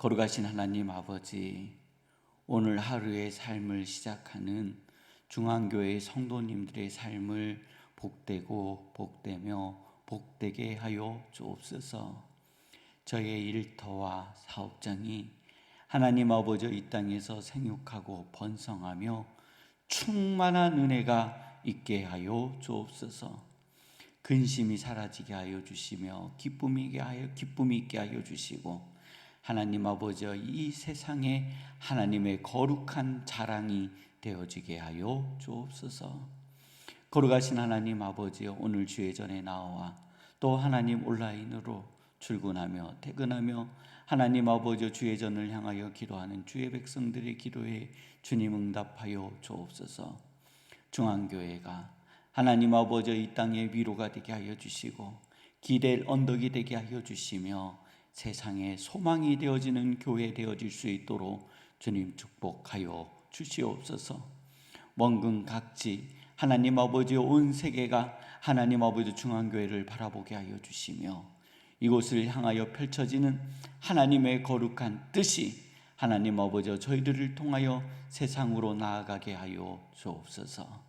거룩하신 하나님 아버지, 오늘 하루의 삶을 시작하는 중앙교회 성도님들의 삶을 복되고 복되며 복되게 하여 주옵소서. 저의 일터와 사업장이 하나님 아버지 이 땅에서 생육하고 번성하며 충만한 은혜가 있게 하여 주옵소서. 근심이 사라지게 하여 주시며 기쁨이 있게 하여 주시고, 하나님 아버지 이 세상에 하나님의 거룩한 자랑이 되어지게 하여 주옵소서. 거룩하신 하나님 아버지, 오늘 주의 전에 나와 또 하나님 온라인으로 출근하며 퇴근하며 하나님 아버지 주의 전을 향하여 기도하는 주의 백성들의 기도에 주님 응답하여 주옵소서. 중앙교회가 하나님 아버지 이 땅의 위로가 되게 하여 주시고 기댈 언덕이 되게 하여 주시며 세상에 소망이 되어지는 교회 되어질 수 있도록 주님 축복하여 주시옵소서. 먼 각지 하나님 아버지 온 세계가 하나님 아버지 중앙교회를 바라보게 하여 주시며 이곳을 향하여 펼쳐지는 하나님의 거룩한 뜻이 하나님 아버지 저희들을 통하여 세상으로 나아가게 하여 주옵소서.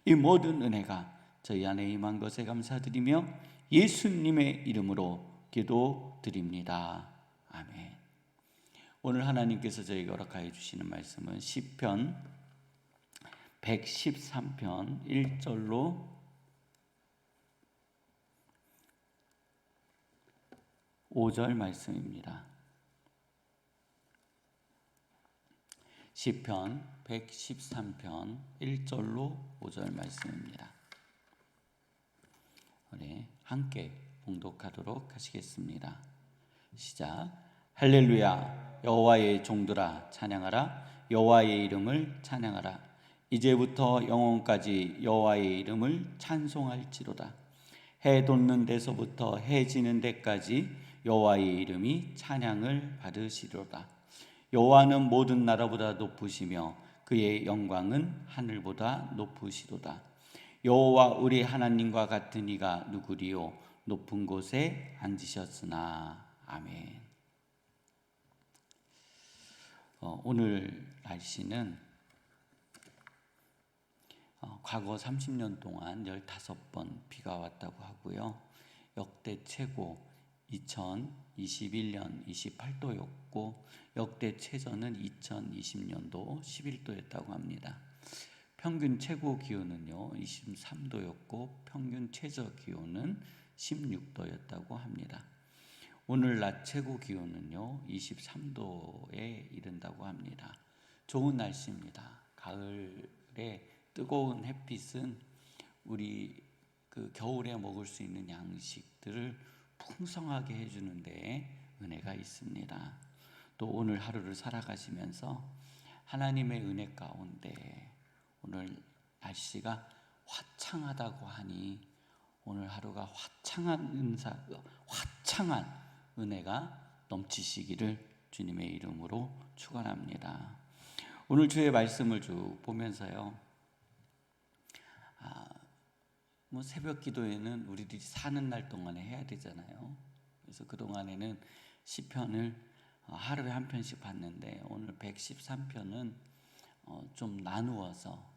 이 모든 은혜가 저희 안에 임한 것에 감사드리며 예수님의 이름으로 기도드립니다. 아멘. 오늘 하나님께서 저에게 허락하여 주시는 말씀은 시편 113편 1절로 5절 말씀입니다. 시편 113편 1절로 5절 말씀입니다. 우리 함께 봉독하도록 하시겠습니다. 시작. 할렐루야, 여호와의 종들아 찬양하라. 여호와의 이름을 찬양하라. 이제부터 영원까지 여호와의 이름을 찬송할지로다. 해 돋는 데서부터 해 지는 데까지 여호와의 이름이 찬양을 받으시리로다. 여호와는 모든 나라보다 높으시며 그의 영광은 하늘보다 높으시도다. 여호와 우리 하나님과 같은 이가 누구리요? 높은 곳에 앉으셨으나. 아멘. 오늘 날씨는 과거 30년 동안 15번 비가 왔다고 하고요. 역대 최고 2021년 28도였고 역대 최저는 2020년도 11도였다고 합니다. 평균 최고 기온은요 23도였고 평균 최저 기온은 16도였다고 합니다. 오늘 낮 최고 기온은요 23도에 이른다고 합니다. 좋은 날씨입니다. 가을에 뜨거운 햇빛은 우리 겨울에 먹을 수 있는 양식들을 풍성하게 해주는 데 은혜가 있습니다. 또 오늘 하루를 살아가시면서 하나님의 은혜 가운데 오늘 날씨가 화창하다고 하니 오늘 하루가 화창한 은혜가 넘치시기를 주님의 이름으로 축원합니다. 오늘 주의 말씀을 쭉 보면서요. 새벽 기도회는 우리들이 사는 날 동안에 해야 되잖아요. 그래서 그동안에는 시편을 하루에 한 편씩 봤는데 오늘 113편은 좀 나누어서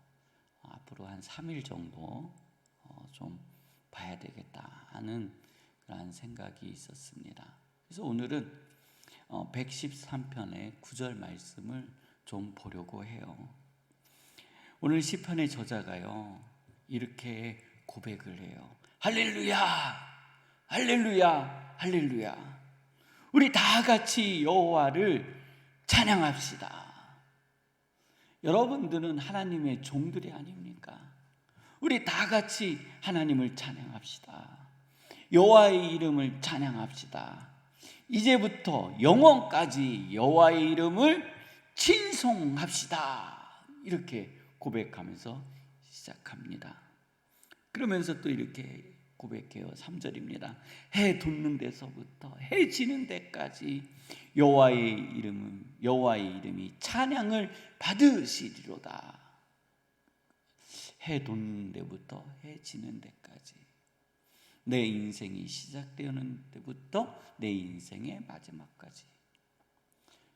앞으로 한 3일 정도 좀 봐야 되겠다 하는 그런 생각이 있었습니다. 그래서 오늘은 113편의 9절 말씀을 좀 보려고 해요. 오늘 시편의 저자가요 이렇게 고백을 해요. 할렐루야, 할렐루야, 할렐루야. 우리 다 같이 여호와를 찬양합시다. 여러분들은 하나님의 종들이 아닙니까? 우리 다 같이 하나님을 찬양합시다. 여호와의 이름을 찬양합시다. 이제부터 영원까지 여호와의 이름을 찬송합시다. 이렇게 고백하면서 시작합니다. 그러면서 또 이렇게 고백해요. 3절입니다. 해 돋는 데서부터 해 지는 데까지 여호와의 이름이 찬양을 받으시리로다. 해 돋는 데부터 해 지는 데까지 내 인생이 시작되는 데부터 내 인생의 마지막까지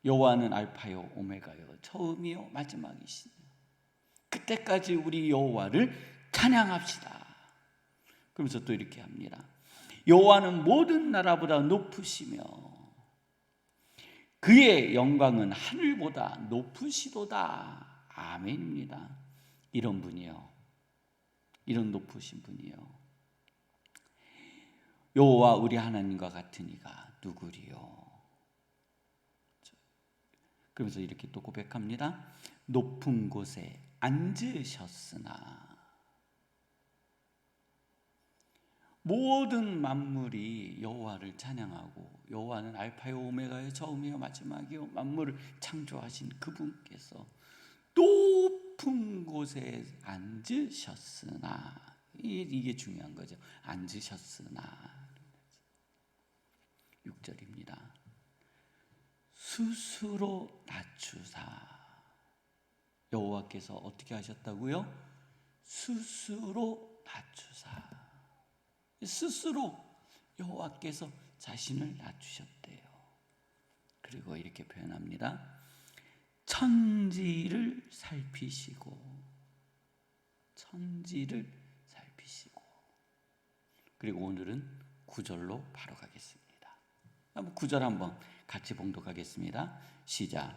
여호와는 알파요 오메가요 처음이요 마지막이시니 그때까지 우리 여호와를 찬양합시다. 그러면서 또 이렇게 합니다. 여호와는 모든 나라보다 높으시며 그의 영광은 하늘보다 높으시도다. 아멘입니다. 이런 분이요, 이런 높으신 분이요, 여호와 우리 하나님과 같은 이가 누구리요? 그러면서 이렇게 또 고백합니다. 높은 곳에 앉으셨으나. 모든 만물이 여호와를 찬양하고 여호와는 알파요 오메가요 처음이요 마지막이요 만물을 창조하신 그분께서 높은 곳에 앉으셨으나, 이게 중요한 거죠. 앉으셨으나 6절입니다. 스스로 낮추사. 여호와께서 어떻게 하셨다고요? 스스로 낮추사. 스스로 여호와께서 자신을 낮추셨대요. 그리고 이렇게 표현합니다. 천지를 살피시고, 천지를 살피시고. 그리고 오늘은 9절로 바로 가겠습니다. 9절 한번 같이 봉독하겠습니다. 시작.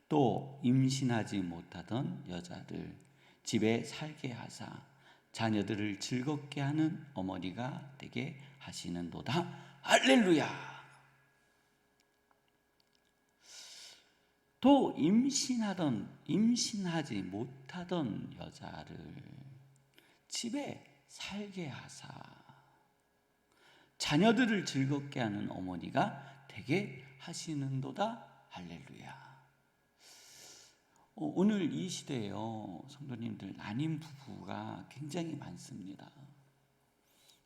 또 임신하지 못하던 여자들 집에 살게 하사 자녀들을 즐겁게 하는 어머니가 되게 하시는도다. 할렐루야. 또 임신하지 못하던 여자를 집에 살게 하사 자녀들을 즐겁게 하는 어머니가 되게 하시는도다. 할렐루야. 오늘 이 시대에요, 성도님들, 난임 부부가 굉장히 많습니다.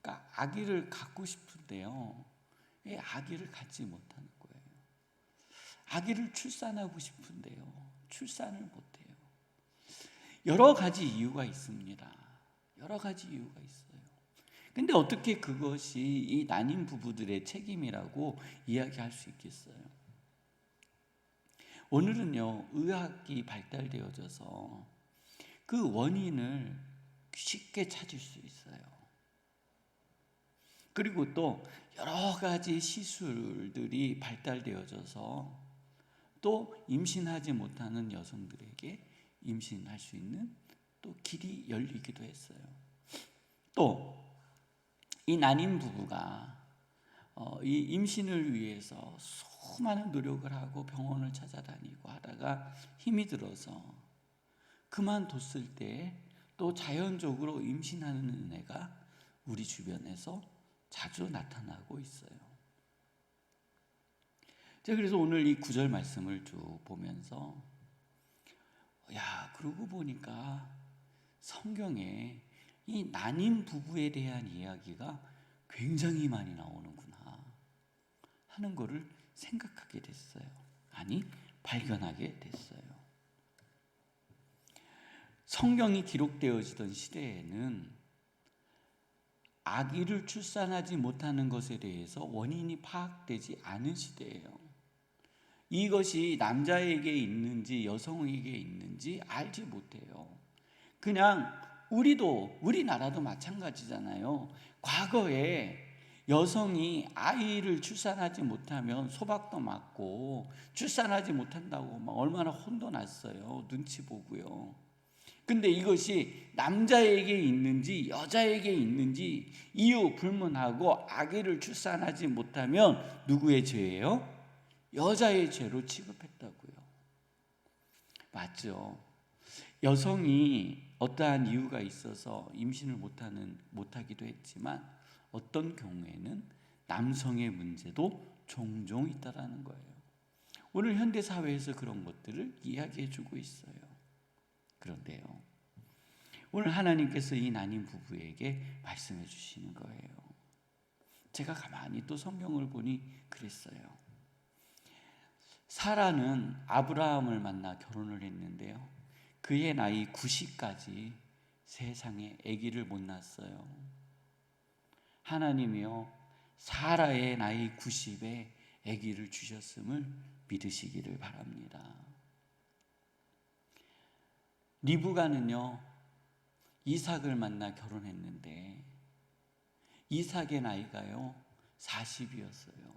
그러니까 아기를 갖고 싶은데요, 아기를 갖지 못하는 거예요. 아기를 출산하고 싶은데요, 출산을 못해요. 여러 가지 이유가 있습니다. 여러 가지 이유가 있어요. 근데 어떻게 그것이 이 난임 부부들의 책임이라고 이야기할 수 있겠어요? 오늘은요, 의학이 발달되어져서 그 원인을 쉽게 찾을 수 있어요. 그리고 또 여러 가지 시술들이 발달되어져서 또 임신하지 못하는 여성들에게 임신할 수 있는 또 길이 열리기도 했어요. 또 이 난임 부부가 이 임신을 위해서 수많은 노력을 하고 병원을 찾아다니고 하다가 힘이 들어서 그만뒀을 때 또 자연적으로 임신하는 은혜가 우리 주변에서 자주 나타나고 있어요. 제가 그래서 오늘 이 9절 말씀을 쭉 보면서 그러고 보니까 성경에 이 난임 부부에 대한 이야기가 굉장히 많이 나오는구나 하는 것을 생각하게 됐어요. 아니, 발견하게 됐어요. 성경이 기록되어지던 시대에는 아기를 출산하지 못하는 것에 대해서 원인이 파악되지 않은 시대예요. 이것이 남자에게 있는지 여성에게 있는지 알지 못해요. 그냥 우리나라도 마찬가지잖아요. 과거에 여성이 아이를 출산하지 못하면 소박도 맞고 출산하지 못한다고 막 얼마나 혼도 났어요. 눈치 보고요. 근데 이것이 남자에게 있는지 여자에게 있는지 이유 불문하고 아기를 출산하지 못하면 누구의 죄예요? 여자의 죄로 취급했다고요. 맞죠? 여성이 어떠한 이유가 있어서 임신을 못하기도 했지만 어떤 경우에는 남성의 문제도 종종 있다라는 거예요. 오늘 현대 사회에서 그런 것들을 이야기해 주고 있어요. 그런데요, 오늘 하나님께서 이 난임 부부에게 말씀해 주시는 거예요. 제가 가만히 또 성경을 보니 그랬어요. 사라는 아브라함을 만나 결혼을 했는데요, 그의 나이 90까지 세상에 아기를 못 낳았어요. 하나님이요, 사라의 나이 90에 아기를 주셨음을 믿으시기를 바랍니다. 리브가는요, 이삭을 만나 결혼했는데 이삭의 나이가요 40이었어요.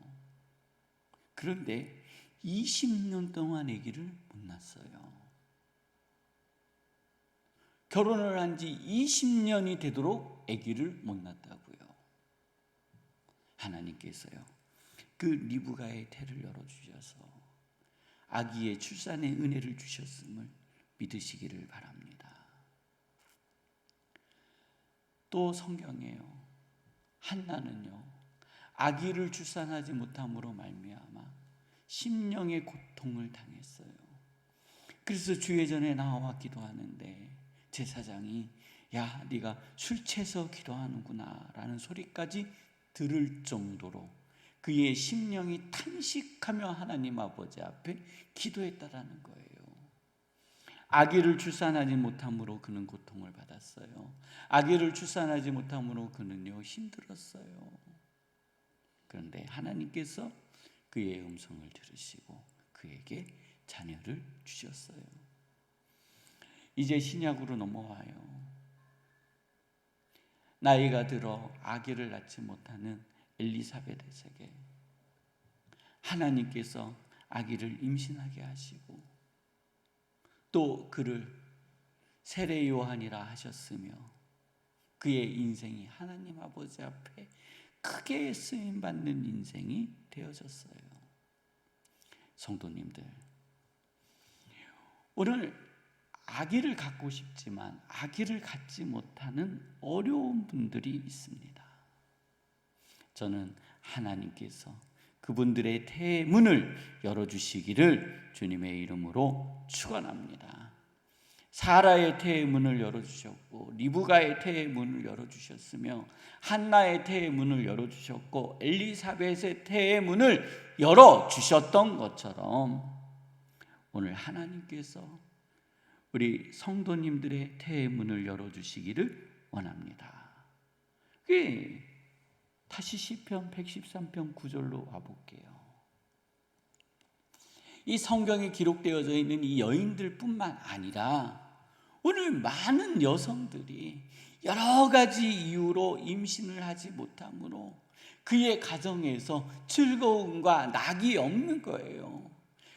그런데 20년 동안 아기를 못 낳았어요. 결혼을 한 지 20년이 되도록 아기를 못 낳았다고요. 하나님께서요, 그 리브가의 태를 열어주셔서 아기의 출산의 은혜를 주셨음을 믿으시기를 바랍니다. 또 성경에요, 한나는요 아기를 출산하지 못함으로 말미암아 심령의 고통을 당했어요. 그래서 주회전에 나와 기도하는데 제사장이 야, 네가 술 취해서 기도하는구나 라는 소리까지 들을 정도로 그의 심령이 탄식하며 하나님 아버지 앞에 기도했다라는 거예요. 아기를 출산하지 못함으로 그는 고통을 받았어요. 아기를 출산하지 못함으로 그는요 힘들었어요. 그런데 하나님께서 그의 음성을 들으시고 그에게 자녀를 주셨어요. 이제 신약으로 넘어와요. 나이가 들어 아기를 낳지 못하는 엘리사벳에게 하나님께서 아기를 임신하게 하시고 또 그를 세례 요한이라 하셨으며 그의 인생이 하나님 아버지 앞에 크게 쓰임받는 인생이 되어졌어요. 성도님들, 오늘 아기를 갖고 싶지만 아기를 갖지 못하는 어려운 분들이 있습니다. 저는 하나님께서 그분들의 태의 문을 열어주시기를 주님의 이름으로 축원합니다. 사라의 태의 문을 열어주셨고 리브가의 태의 문을 열어주셨으며 한나의 태의 문을 열어주셨고 엘리사벳의 태의 문을 열어주셨던 것처럼 오늘 하나님께서 우리 성도님들의 태의 문을 열어주시기를 원합니다. 다시 시편 113편 9절로 와볼게요. 이 성경에 기록되어져 있는 이 여인들 뿐만 아니라 오늘 많은 여성들이 여러 가지 이유로 임신을 하지 못함으로 그의 가정에서 즐거움과 낙이 없는 거예요.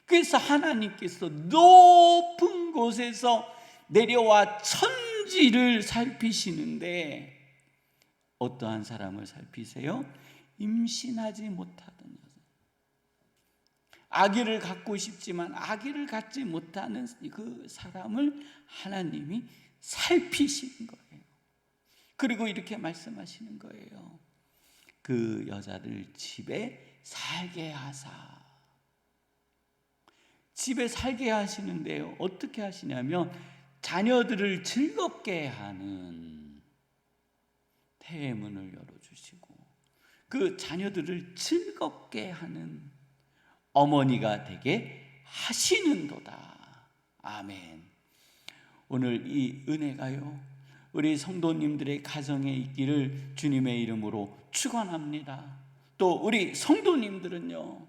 그래서 하나님께서 높은 곳에서 내려와 천지를 살피시는데 어떠한 사람을 살피세요? 임신하지 못하던 여성, 아기를 갖고 싶지만 아기를 갖지 못하는 그 사람을 하나님이 살피시는 거예요. 그리고 이렇게 말씀하시는 거예요. 그 여자를 집에 살게 하사. 집에 살게 하시는데요, 어떻게 하시냐면 자녀들을 즐겁게 하는 태의 문을 열어주시고 그 자녀들을 즐겁게 하는 어머니가 되게 하시는도다. 아멘. 오늘 이 은혜가요 우리 성도님들의 가정에 있기를 주님의 이름으로 축원합니다. 또 우리 성도님들은요,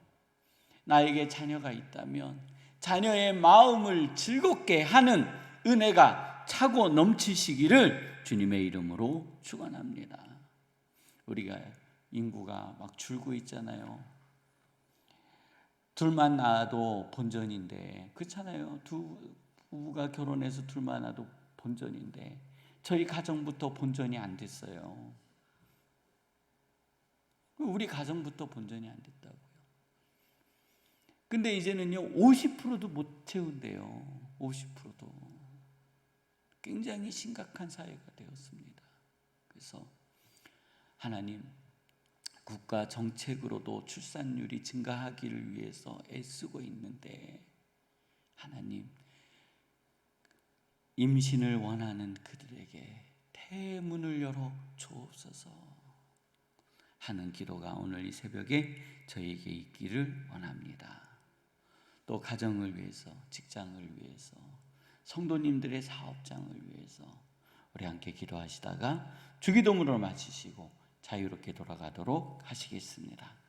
나에게 자녀가 있다면 자녀의 마음을 즐겁게 하는 은혜가 차고 넘치시기를 주님의 이름으로 축원합니다. 우리가 인구가 막 줄고 있잖아요. 둘만 낳아도 본전인데, 그렇잖아요. 두 부부가 결혼해서 둘만 낳아도 본전인데 저희 가정부터 본전이 안 됐어요. 우리 가정부터 본전이 안 됐다고요. 근데 이제는요 50%도 못 채운대요. 50%도. 굉장히 심각한 사회가 되었습니다. 그래서 하나님, 국가 정책으로도 출산율이 증가하기를 위해서 애쓰고 있는데 하나님, 임신을 원하는 그들에게 태문을 열어 주옵소서 하는 기도가 오늘 이 새벽에 저에게 있기를 원합니다. 또 가정을 위해서, 직장을 위해서, 성도님들의 사업장을 위해서 우리 함께 기도하시다가 주기도문으로 마치시고 자유롭게 돌아가도록 하시겠습니다.